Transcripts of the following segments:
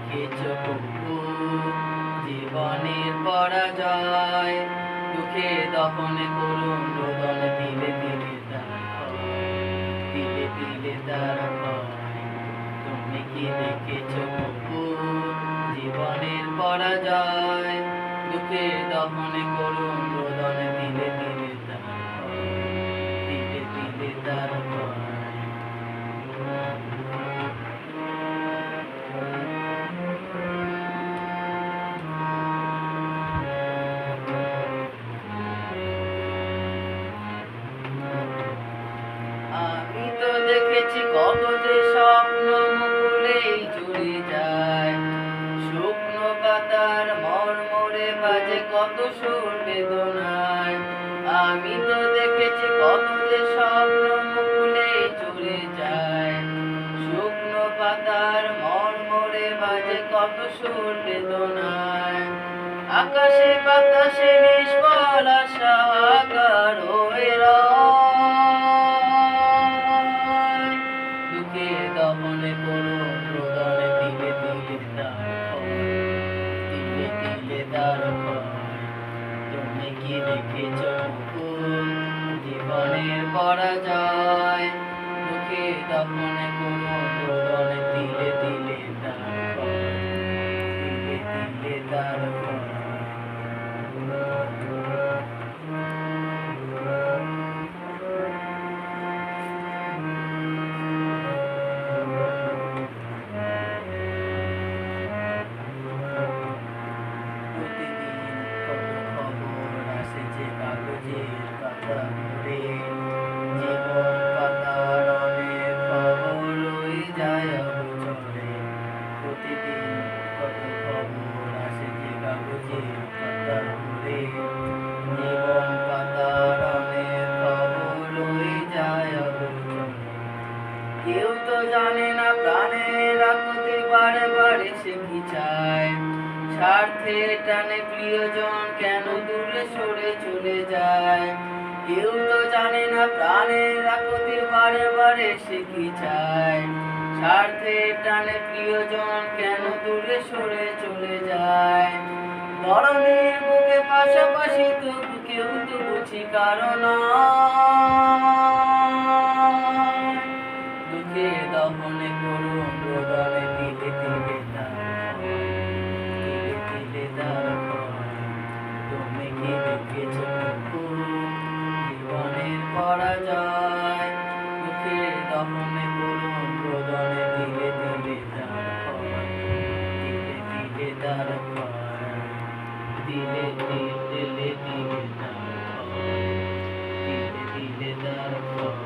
দেখেছ কুকুর জীবনের পরাজয়, দুঃখে দহনে করুণ রোদন দিলে দিলে তার ক্ষয়, দিলে দিলে তার ক্ষয়। তুমি কি দেখেছ কুকুর জীবনের পরাজয়, দুঃখে দহনে করুণ রোদন দিলে দিলে তার ক্ষয়, দিলে দিলে তার ক্ষয়। আমি তো দেখেছি কত যে স্বপ্ন মুকুলেই জুড়ে যায়, শুকনো পাতার মরমরে বাজে কত সুর বেদনায়। আমি তো দেখেছি কত যে স্বপ্ন মুকুলেই জুড়ে যায়, শুকনো পাতার মরমরে বাজে কত সুর বেদনায়। আকাশে বাতাসে নিষ্ফল আশা আকার হয়ে দমনে করুণ রোদনে দিলে দিলে তার ক্ষয়, দিলে দিলে তার ক্ষয়। তুমি কি দেখেছ কুকুর জীবনের পরাজয়, দুঃখে দমনে করুণ রোদনে দিলে দিলে তার ক্ষয়, দিলে দিলে তার ক্ষয়। কাগজের পাতা ঘুরে জীবন পাতার অনেক খবর রয়ে যায় অগোচরে। প্রতিদিন কত খবর আসে যে কাগজের পাতা ঘুরে জীবন পাতার অনেক খবর রয়ে যায় অগোচরে। কেউ তো জানে না প্রাণের আকুতি বারে বারে সে কি চায়, স্বার্থে টানে প্রিয়জন কেন দূরে সরে চলে যায়। কেউ তো জানে না প্রাণের আকুতি বারে বারে সে কি চায়, স্বার্থে টানে প্রিয়জন কেন দূরে সরে চলে যায়। মরণের বুকে পাশাপাশি তবু কেউ তো বুঝি কারণ দুঃখে দমনে করুণ রোদনে দিলে দিলে তার ক্ষয়, দিলে দিলে তার ক্ষয়। তুমি কি দেখেছ কুকুর জীবনের পরাজয়, দুঃখে দমনে করুণ রোদনে দিলে দিলে তার ক্ষয়, দিলে দিলে তার ক্ষয়, দিলে দিলে দিলে তার ক্ষয়, দিলে দিলে তার ক্ষয়,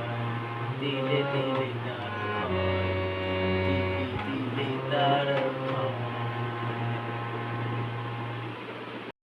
দিলে দিলে